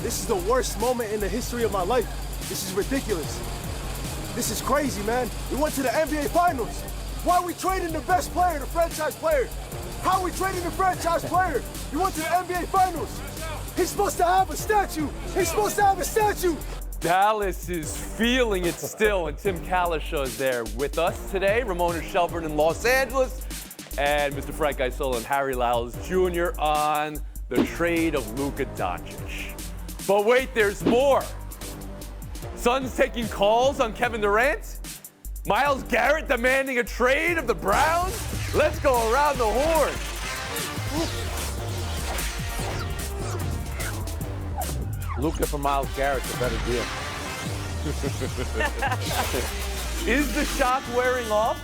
This is the worst moment in the history of my life. This is ridiculous. This is crazy, man. We went to the NBA Finals. Why are we trading the best player, the franchise player? How are we trading the franchise player? You went to the NBA Finals. He's supposed to have a statue. He's supposed to have a statue. Dallas is feeling it still, and Tim Kalisha is there with us today. Ramona Shelburne in Los Angeles, and Mr. Frank Isola and Harry Lyles Jr. on the trade of Luka Doncic. But wait, there's more. Suns taking calls on Kevin Durant. Myles Garrett demanding a trade of the Browns. Let's go around the horn. Luka for Myles Garrett's a better deal. Is the shock wearing off?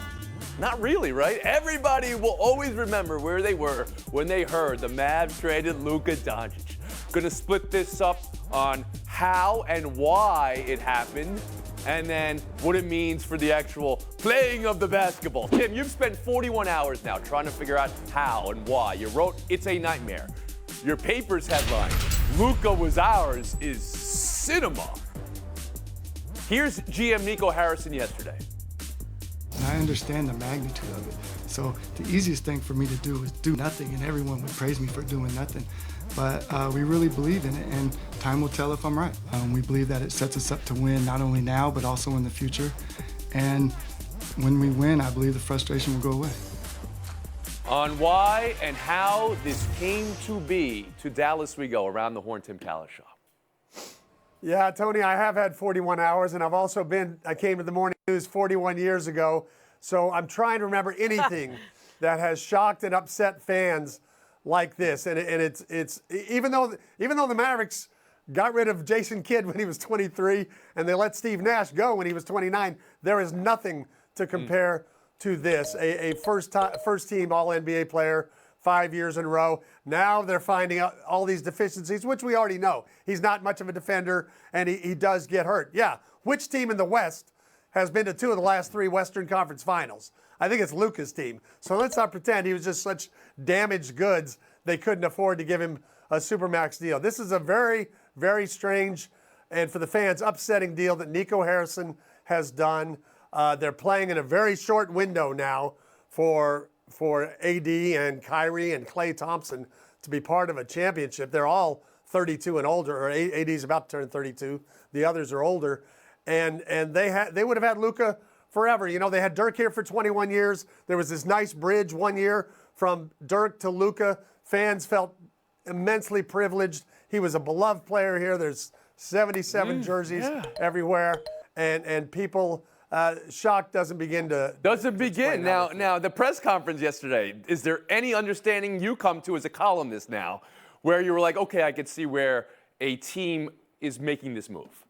Not really, right? Everybody will always remember where they were when they heard the Mavs traded Luka Doncic. Gonna split this up on how and why it happened, and then what it means for the actual playing of the basketball. Tim, you've spent 41 hours now trying to figure out how and why. You wrote It's a Nightmare. Your paper's headline, Luka was ours, is cinema. Here's GM Nico Harrison yesterday. I understand the magnitude of it. So the easiest thing for me to do is do nothing, and everyone would praise me for doing nothing. But we really believe in it, and time will tell if I'm right. We believe that it sets us up to win not only now, but also in the future. And when we win, I believe the frustration will go away. On why and how this came to be, to Dallas we go. Around the horn, Tim Kalisha. Yeah, Tony, I have had 41 hours, and I came to the morning news 41 years ago, so I'm trying to remember anything that has shocked and upset fans like this. And it's even though the Mavericks got rid of Jason Kidd when he was 23, and they let Steve Nash go when he was 29, there is nothing to compare to this. A first-team All-NBA player, 5 years in a row. Now they're finding out all these deficiencies, which we already know. He's not much of a defender, and he does get hurt. Yeah, which team in the West has been to 2 of the last 3 Western Conference Finals? I think it's Luka's team. So let's not pretend he was just such damaged goods they couldn't afford to give him a Supermax deal. This is a very, very strange and, for the fans, upsetting deal that Nico Harrison has done. They're playing in a very short window now for AD and Kyrie and Klay Thompson to be part of a championship. They're all 32 and older, or AD's about to turn 32. The others are older. And they would have had Luka forever. You know, they had Dirk here for 21 years. There was this nice bridge one year from Dirk to Luka. Fans felt immensely privileged. He was a beloved player here. There's 77 jerseys everywhere. And people, shock doesn't begin to... Doesn't begin. Now, the press conference yesterday, is there any understanding you come to as a columnist now where you were like, okay, I could see where a team is making this move?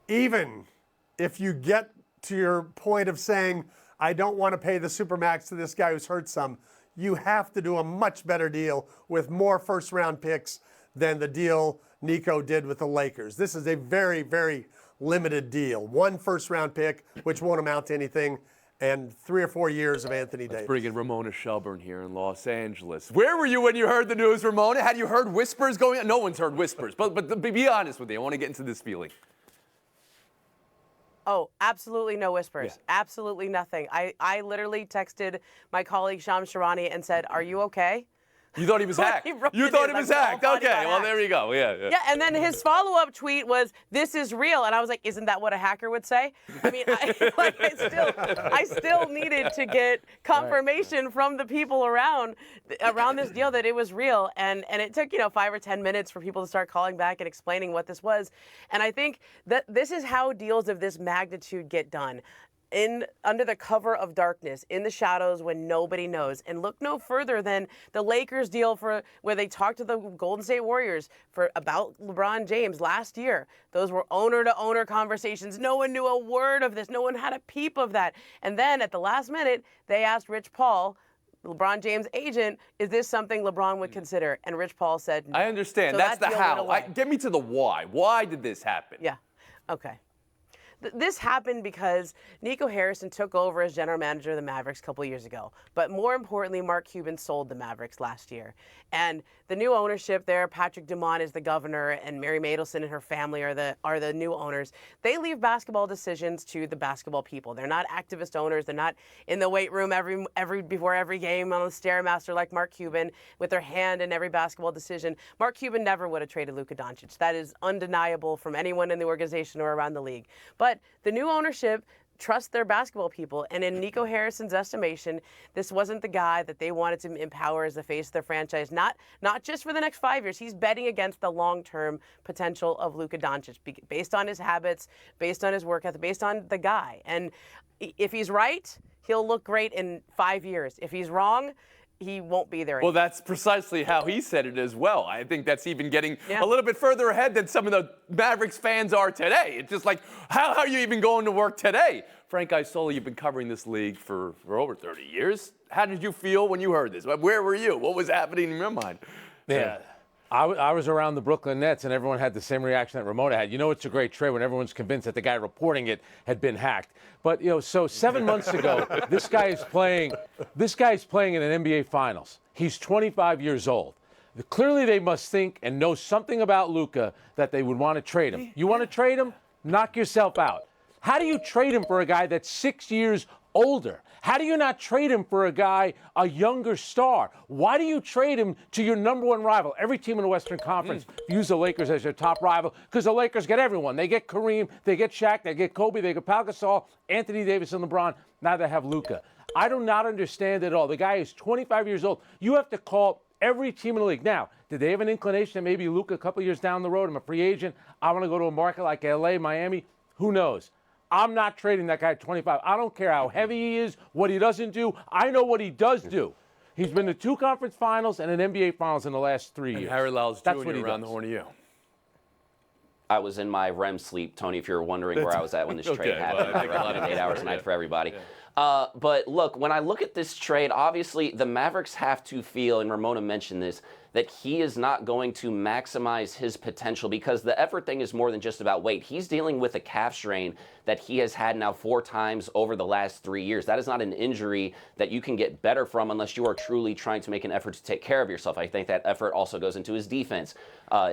Even if you get to your point of saying, I don't want to pay the Supermax to this guy who's hurt some, you have to do a much better deal with more first-round picks than the deal Nico did with the Lakers. This is a very, very limited deal. 1 first-round pick, which won't amount to anything, and 3 or 4 years of Anthony Davis. Let's bring in Ramona Shelburne here in Los Angeles. Where were you when you heard the news, Ramona? Had you heard whispers going on? No one's heard whispers, but be honest with me. I want to get into this feeling. Oh, absolutely no whispers. Yeah. Absolutely nothing. I literally texted my colleague Shams Charania and said, "Are you okay?" You thought he was hacked. You thought he was hacked. Okay, well, there you go. Yeah. Yeah, and then his follow-up tweet was, "This is real," and I was like, "Isn't that what a hacker would say?" I mean, I still needed to get confirmation from the people around this deal that it was real, and it took 5 or 10 minutes for people to start calling back and explaining what this was, and I think that this is how deals of this magnitude get done. Under the cover of darkness, in the shadows when nobody knows. And look no further than the Lakers deal where they talked to the Golden State Warriors about LeBron James last year. Those were owner-to-owner conversations. No one knew a word of this. No one had a peep of that. And then at the last minute, they asked Rich Paul, LeBron James' agent, is this something LeBron would consider? And Rich Paul said no. I understand. So that's that the how. Get me to the why. Why did this happen? Yeah. Okay. This happened because Nico Harrison took over as general manager of the Mavericks a couple years ago. But more importantly, Mark Cuban sold the Mavericks last year. And the new ownership there, Patrick Dumont is the governor, and Mary Matelson and her family are the new owners. They leave basketball decisions to the basketball people. They're not activist owners. They're not in the weight room before every game on the Stairmaster like Mark Cuban with their hand in every basketball decision. Mark Cuban never would have traded Luka Doncic. That is undeniable from anyone in the organization or around the league. But the new ownership trust their basketball people. And in Nico Harrison's estimation, this wasn't the guy that they wanted to empower as the face of their franchise, not just for the next 5 years. He's betting against the long-term potential of Luka Doncic based on his habits, based on his work ethic, based on the guy. And if he's right, he'll look great in 5 years. If he's wrong, he won't be there anymore. Well, that's precisely how he said it as well. I think that's even getting a little bit further ahead than some of the Mavericks fans are today. It's just like, how are you even going to work today? Frank Isola, you've been covering this league for over 30 years. How did you feel when you heard this? Where were you? What was happening in your mind? Yeah. I was around the Brooklyn Nets, and everyone had the same reaction that Ramona had. You know, it's a great trade when everyone's convinced that the guy reporting it had been hacked. But, so 7 months ago, this guy is playing in an NBA Finals. He's 25 years old. Clearly, they must think and know something about Luka that they would want to trade him. You want to trade him? Knock yourself out. How do you trade him for a guy that's 6 years older? How do you not trade him for a younger star? Why do you trade him to your number one rival? Every team in the Western Conference views the Lakers as their top rival because the Lakers get everyone. They get Kareem, they get Shaq, they get Kobe, they get Pau Gasol, Anthony Davis, and LeBron. Now they have Luka. I do not understand at all. The guy is 25 years old. You have to call every team in the league. Now, did they have an inclination that maybe Luka a couple years down the road, I'm a free agent, I want to go to a market like LA, Miami? Who knows? I'm not trading that guy at 25. I don't care how heavy he is, what he doesn't do. I know what he does do. He's been to 2 conference finals and an NBA finals in the last 3 years. Harry Lyles That's Jr. what he around does. the horn of you. I was in my REM sleep, Tony, if you're wondering where I was at when this trade happened. Well, I think a lot Around of 8 hours a night for everybody. But look, when I look at this trade, obviously the Mavericks have to feel, and Ramona mentioned this, that he is not going to maximize his potential because the effort thing is more than just about weight. He's dealing with a calf strain that he has had now 4 times over the last 3 years. That is not an injury that you can get better from unless you are truly trying to make an effort to take care of yourself. I think that effort also goes into his defense.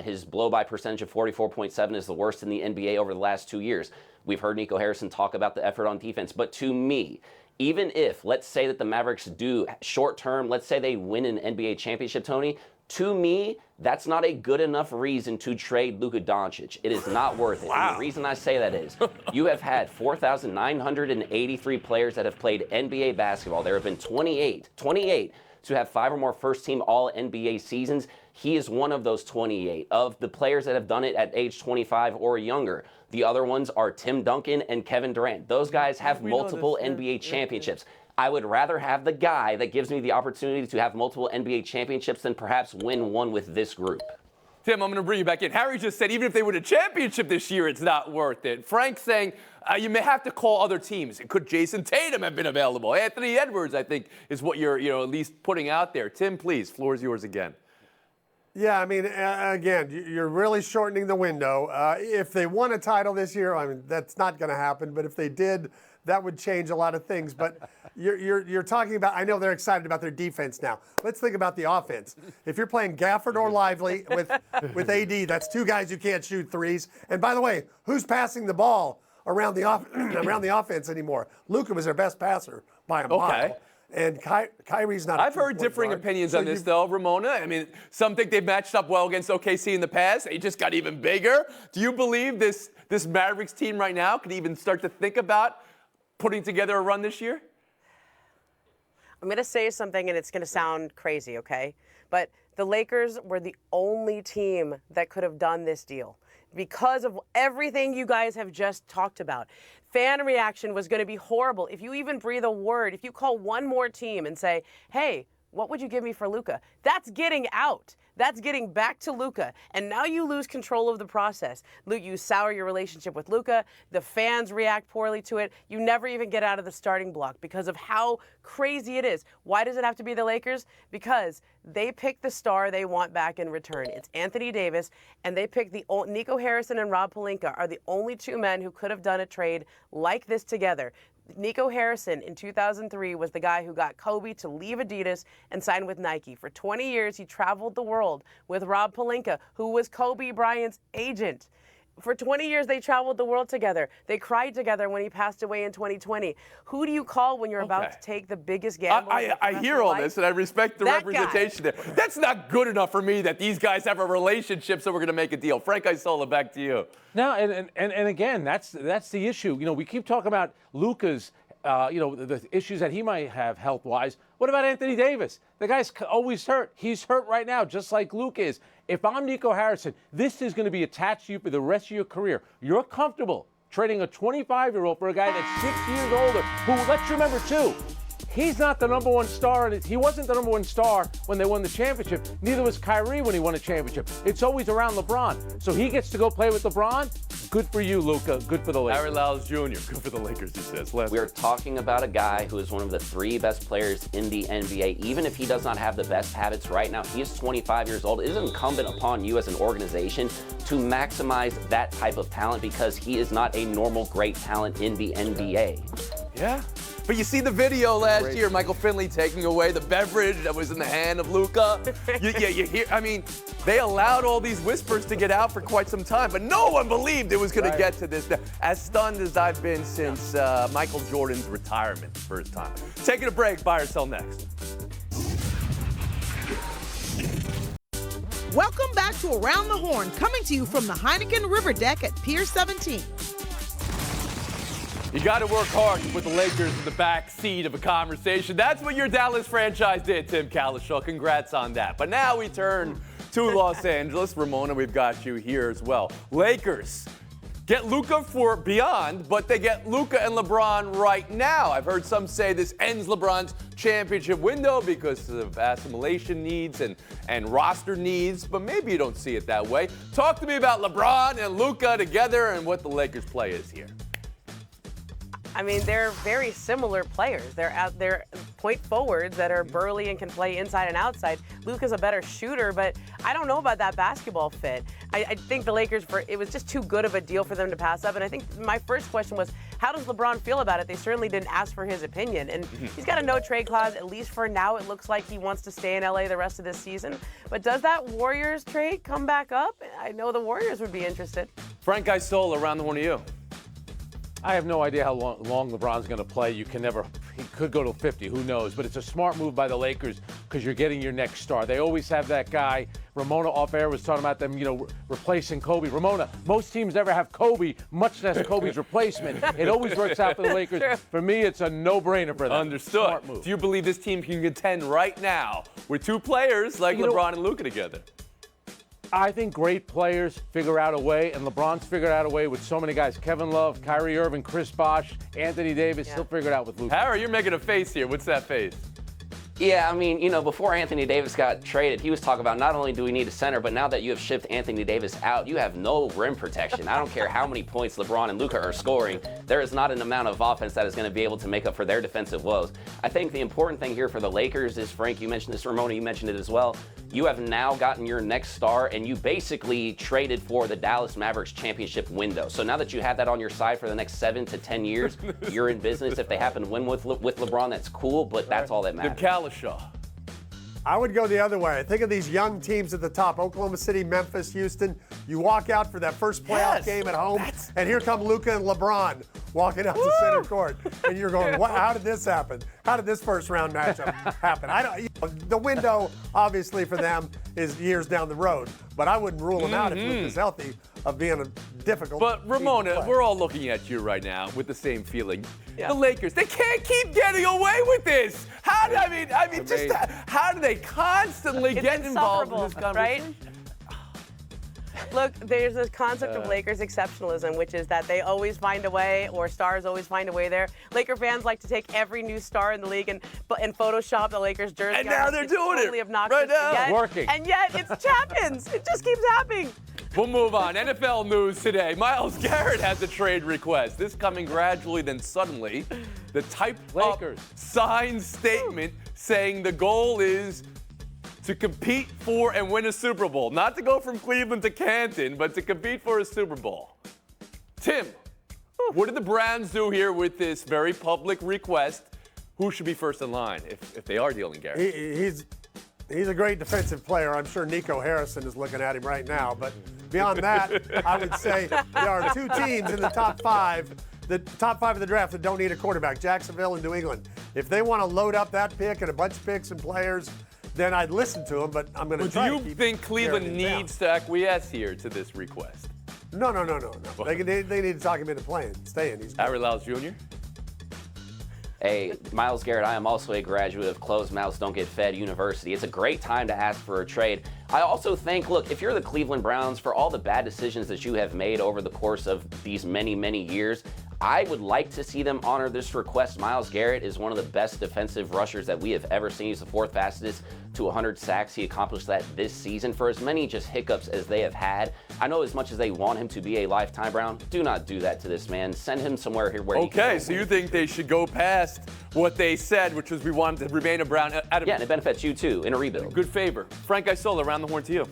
His blow-by percentage of 44.7 is the worst in the NBA over the last 2 years. We've heard Nico Harrison talk about the effort on defense, but to me, even if, let's say that the Mavericks do short-term, let's say they win an NBA championship, Tony, to me, that's not a good enough reason to trade Luka Doncic. It is not worth it. And the reason I say that is you have had 4,983 players that have played NBA basketball. There have been 28 to have 5 or more first-team All-NBA seasons. He is one of those 28 of the players that have done it at age 25 or younger. The other ones are Tim Duncan and Kevin Durant. Those guys have multiple NBA championships. I would rather have the guy that gives me the opportunity to have multiple NBA championships than perhaps win one with this group. Tim, I'm going to bring you back in. Harry just said even if they win a championship this year, it's not worth it. Frank's saying you may have to call other teams. Could Jason Tatum have been available? Anthony Edwards, I think, is what you're at least putting out there. Tim, please, floor is yours again. Yeah, I mean, again, you're really shortening the window. If they won a title this year, I mean, that's not going to happen. But if they did, that would change a lot of things. But you're talking about, I know they're excited about their defense now. Let's think about the offense. If you're playing Gafford or Lively with AD, that's 2 guys who can't shoot threes. And by the way, who's passing the ball around the offense anymore? Luka was their best passer by a mile. And Kyrie's not. I've heard differing opinions on this, though, Ramona. I mean, some think they've matched up well against OKC in the past. They just got even bigger. Do you believe this Mavericks team right now could even start to think about putting together a run this year? I'm going to say something, and it's going to sound crazy, okay? But the Lakers were the only team that could have done this deal because of everything you guys have just talked about. Fan reaction was going to be horrible. If you even breathe a word, if you call one more team and say, hey, what would you give me for Luka? That's getting out. That's getting back to Luka. And now you lose control of the process. You sour your relationship with Luka. The fans react poorly to it. You never even get out of the starting block because of how crazy it is. Why does it have to be the Lakers? Because they pick the star they want back in return. It's Anthony Davis, and they pick Nico Harrison and Rob Pelinka are the only two men who could have done a trade like this together. Nico Harrison in 2003 was the guy who got Kobe to leave Adidas and sign with Nike. For 20 years, he traveled the world with Rob Pelinka, who was Kobe Bryant's agent. For 20 years, they traveled the world together. They cried together when he passed away in 2020. Who do you call when you're about to take the biggest gamble? I hear all this, and I respect the representation there. That's not good enough for me that these guys have a relationship, so we're going to make a deal. Frank Isola, back to you. No, and again, that's the issue. You know, we keep talking about Luka's, the issues that he might have health-wise. What about Anthony Davis? The guy's always hurt. He's hurt right now, just like Luka is. If I'm Nico Harrison, this is going to be attached to you for the rest of your career. You're comfortable trading a 25-year-old for a guy that's 6 years older, who, let's remember, too, he's not the number one star. He wasn't the number one star when they won the championship. Neither was Kyrie when he won a championship. It's always around LeBron. So he gets to go play with LeBron. Good for you, Luka. Good for the Lakers. Harry Lyles Jr., good for the Lakers, he says. We're talking about a guy who is one of the 3 best players in the NBA. Even if he does not have the best habits right now, he is 25 years old. It is incumbent upon you as an organization to maximize that type of talent because he is not a normal great talent in the NBA. Yeah. But you see the video last year, Michael Finley taking away the beverage that was in the hand of Luka. You hear, I mean, they allowed all these whispers to get out for quite some time, but no one believed it was going to get to this. As stunned as I've been since Michael Jordan's retirement the first time. Taking a break, buy or sell next. Welcome back to Around the Horn, coming to you from the Heineken River Deck at Pier 17. You got to work hard to put the Lakers in the back seat of a conversation. That's what your Dallas franchise did, Tim Cowlishaw. Congrats on that. But now we turn to Los Angeles. Ramona, we've got you here as well. Lakers get Luka for beyond, but they get Luka and LeBron right now. I've heard some say this ends LeBron's championship window because of assimilation needs and roster needs, but maybe you don't see it that way. Talk to me about LeBron and Luka together and what the Lakers' play is here. I mean, they're very similar players. They're point forwards that are burly and can play inside and outside. Luka's a better shooter, but I don't know about that basketball fit. I think the Lakers, it was just too good of a deal for them to pass up. And I think my first question was, how does LeBron feel about it? They certainly didn't ask for his opinion. And he's got a no-trade clause, at least for now. It looks like he wants to stay in LA the rest of this season. But does that Warriors trade come back up? I know the Warriors would be interested. Frank Isola, around the horn to you. I have no idea how long LeBron's going to play. He could go to 50, who knows? But it's a smart move by the Lakers because you're getting your next star. They always have that guy. Ramona off air was talking about them, replacing Kobe. Ramona, most teams never have Kobe, much less Kobe's replacement. It always works out for the Lakers. True. For me, it's a no-brainer for them. Understood. Smart move. Do you believe this team can contend right now with 2 players like LeBron and Luka together? I think great players figure out a way, and LeBron's figured out a way with so many guys. Kevin Love, Kyrie Irving, Chris Bosh, Anthony Davis, he'll figure it out with Luka. Harry, you're making a face here. What's that face? Yeah, I mean, before Anthony Davis got traded, he was talking about not only do we need a center, but now that you have shipped Anthony Davis out, you have no rim protection. I don't care how many points LeBron and Luka are scoring. There is not an amount of offense that is going to be able to make up for their defensive woes. I think the important thing here for the Lakers is, Frank, you mentioned this, Ramona, you mentioned it as well. You have now gotten your next star, and you basically traded for the Dallas Mavericks championship window. So now that you have that on your side for the next 7 to 10 years, you're in business. If they happen to win with LeBron, that's cool, but that's all that matters. Tim Cowlishaw. I would go the other way. Think of these young teams at the top, Oklahoma City, Memphis, Houston. You walk out for that first playoff game at home, and here come Luka and LeBron walking out to center court. And you're going, how did this happen? How did this first round matchup happen? The window, obviously, for them is years down the road. But I wouldn't rule them out if Luka's healthy of being a difficult But Ramona, team to play. we're all looking at you right now with the same feeling. Yeah. The Lakers, they can't keep getting away with this. How do how do they constantly It's get involved in this insufferable, right? conversation? Look, there's this concept of Lakers exceptionalism, which is that they always find a way, or stars always find a way there. Laker fans like to take every new star in the league and Photoshop the Lakers jersey. And now on. they're It's doing totally it obnoxious. right now. And yet, Working. And yet it's happens. It just keeps happening. We'll move on. NFL news today. Myles Garrett has a trade request. This coming gradually, then suddenly. The typed up Lakers. signed statement saying the goal is to compete for and win a Super Bowl. Not to go from Cleveland to Canton, but to compete for a Super Bowl. Tim, what did the Browns do here with this very public request? Who should be first in line if they are dealing Garrett? He's a great defensive player. I'm sure Nico Harrison is looking at him right now. But beyond that, I would say there are two teams in the top five of the draft that don't need a quarterback, Jacksonville and New England. If they want to load up that pick and a bunch of picks and players, then I'd listen to them, but I'm going to try to Do you keep think Cleveland Garrett in town. needs to acquiesce here to this request? No. They need to talk him into staying. He's Harry Lyles Jr.? Hey, Myles Garrett, I am also a graduate of Closed Mouths Don't Get Fed University. It's a great time to ask for a trade. I also think, look, if you're the Cleveland Browns, for all the bad decisions that you have made over the course of these many, many years, I would like to see them honor this request. Myles Garrett is one of the best defensive rushers that we have ever seen. He's the fourth fastest to 100 sacks. He accomplished that this season. For as many just hiccups as they have had, I know as much as they want him to be a lifetime Brown, do not do that to this man. Send him somewhere here where he can Okay, go so win. you think they should go past what they said, which was we wanted to remain a Brown out of Yeah, and it benefits you too in a rebuild. good favor. Frank Isola, around the horn to you.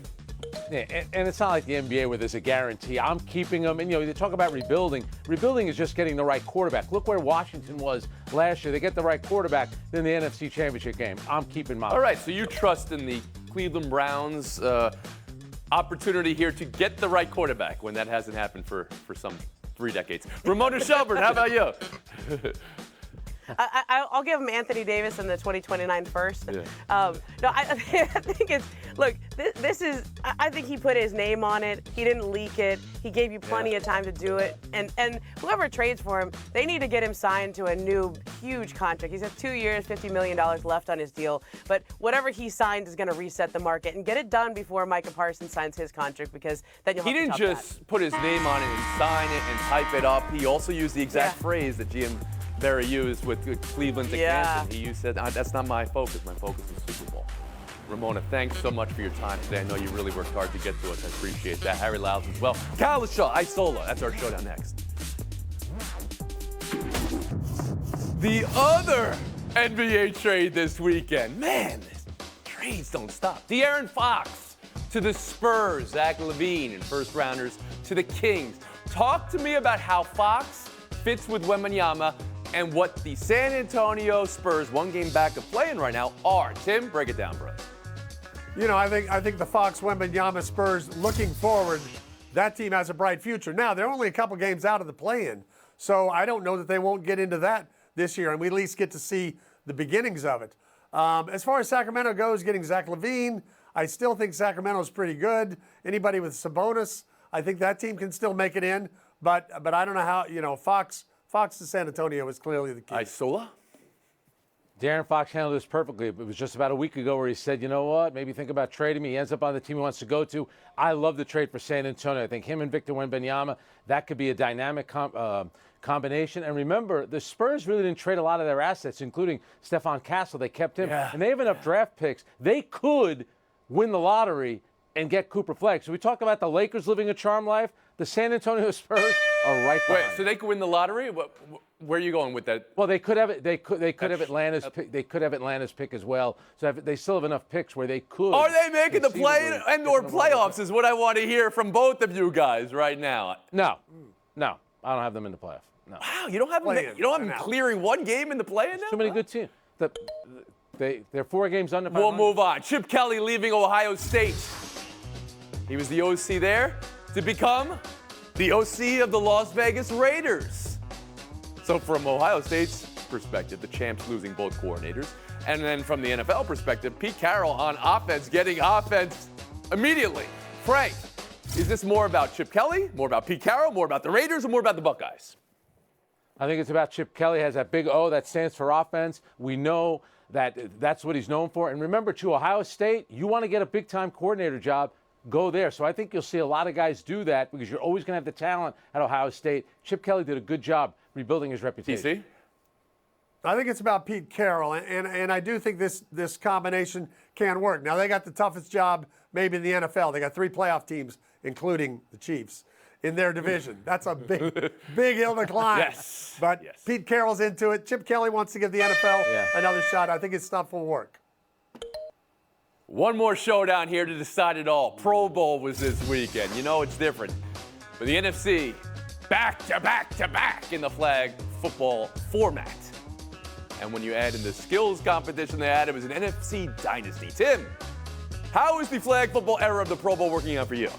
Yeah, and it's not like the NBA where there's a guarantee. I'm keeping them. And, they talk about rebuilding. Rebuilding is just getting the right quarterback. Look where Washington was last year. They get the right quarterback, then the NFC Championship game. I'm keeping my. All right, so you trust in the Cleveland Browns opportunity here to get the right quarterback when that hasn't happened for some 3 decades. Ramona Shelburne, how about you? I'll give him Anthony Davis in the 2029 first. Yeah. I think it's, look, this is, I think he put his name on it. He didn't leak it. He gave you plenty of time to do it. And whoever trades for him, they need to get him signed to a new huge contract. He's got 2 years, $50 million left on his deal. But whatever he signed is going to reset the market and get it done before Micah Parsons signs his contract, because then you'll have He to didn't top just put his name on it and sign it and type it up. He also used the exact phrase that GM Barry used with Cleveland to Canton. He said, that's not my focus. My focus is Super Bowl. Ramona, thanks so much for your time today. I know you really worked hard to get to us. I appreciate that. Harry Lyles as well. Kalisha, Isola. That's our showdown next. The other NBA trade this weekend. Man, these trades don't stop. De'Aaron Fox to the Spurs. Zach LaVine and first rounders to the Kings. Talk to me about how Fox fits with Wembanyama and what the San Antonio Spurs, one game back of playing right now, are. Tim, break it down, bro. I think the Fox Wembanyama Spurs, looking forward, that team has a bright future. Now, they're only a couple games out of the play-in, so I don't know that they won't get into that this year, and we at least get to see the beginnings of it. As far as Sacramento goes, getting Zach LaVine, I still think Sacramento's pretty good. Anybody with Sabonis, I think that team can still make it in, but I don't know how, Fox to San Antonio is clearly the key. Isola? De'Aaron Fox handled this perfectly. It was just about a week ago where he said, you know what, maybe think about trading me. He ends up on the team he wants to go to. I love the trade for San Antonio. I think him and Victor Wembanyama, that could be a dynamic combination. And remember, the Spurs really didn't trade a lot of their assets, including Stephon Castle. They kept him. Yeah. And they have enough draft picks. They could win the lottery and get Cooper Fleck. So we talk about the Lakers living a charmed life. The San Antonio Spurs are right behind. Wait, so they could win the lottery? Where are you going with that? Well, they could have it. They could have Atlanta's pick. They could have Atlanta's pick as well. So they still have enough picks where they could. Are they making the play conceivably and/or get them all playoffs? Is what I want to hear from both of you guys right now. No, I don't have them in the playoff. No, Wow, you don't have them clearing one game in the play-in now? too many good teams. They're 4 games under 500. We'll move on. Chip Kelly leaving Ohio State. He was the OC there to become the OC of the Las Vegas Raiders. So from Ohio State's perspective, the champs losing both coordinators. And then from the NFL perspective, Pete Carroll on offense, getting offense immediately. Frank, is this more about Chip Kelly, more about Pete Carroll, more about the Raiders, or more about the Buckeyes? I think it's about Chip Kelly. Has that big O that stands for offense. We know that that's what he's known for. And remember, too, Ohio State, you want to get a big-time coordinator job, go there. So I think you'll see a lot of guys do that because you're always going to have the talent at Ohio State. Chip Kelly did a good job rebuilding his reputation. TC? I think it's about Pete Carroll, and I do think this combination can work. Now, they got the toughest job maybe in the NFL. They got 3 playoff teams, including the Chiefs, in their division. That's a big hill to climb. Yes. But Yes. Pete Carroll's into it. Chip Kelly wants to give the NFL another shot. I think his stuff will work. One more showdown here to decide it all. Pro Bowl was this weekend. You know it's different. But the NFC, back to back to back in the flag football format. And when you add in the skills competition they had, it was an NFC dynasty. Tim, how is the flag football era of the Pro Bowl working out for you?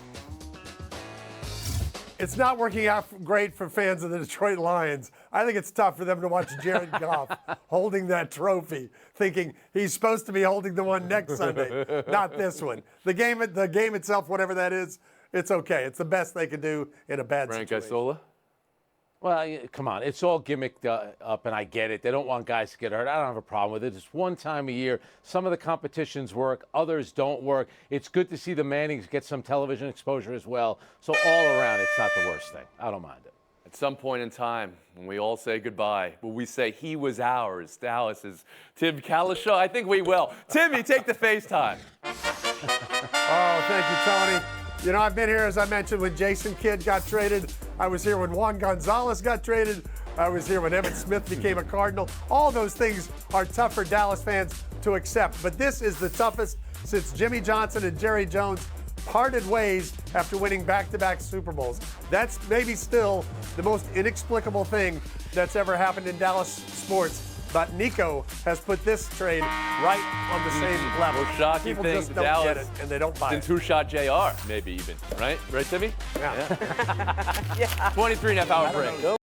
It's not working out great for fans of the Detroit Lions. I think it's tough for them to watch Jared Goff holding that trophy, thinking he's supposed to be holding the one next Sunday, not this one. The game itself, whatever that is, it's okay. It's the best they can do in a bad Frank situation. Isola? Well, come on. It's all gimmicked up, and I get it. They don't want guys to get hurt. I don't have a problem with it. It's one time a year. Some of the competitions work. Others don't work. It's good to see the Mannings get some television exposure as well. So all around, it's not the worst thing. I don't mind it. At some point in time, when we all say goodbye, will we say he was ours? Dallas's Tim Kalishaw? I think we will. Timmy, take the FaceTime. Oh, thank you, Tony. You know, I've been here, as I mentioned, when Jason Kidd got traded. I was here when Juan Gonzalez got traded. I was here when Emmitt Smith became a Cardinal. All those things are tough for Dallas fans to accept. But this is the toughest since Jimmy Johnson and Jerry Jones parted ways after winning back-to-back Super Bowls. That's maybe still the most inexplicable thing that's ever happened in Dallas sports. But Nico has put this trade right on the same level. Most shocking People thing just to don't Dallas get it, and they don't buy than it. two-shot JR, maybe even. Right? Right, Timmy? Yeah. 23 and a half hour break.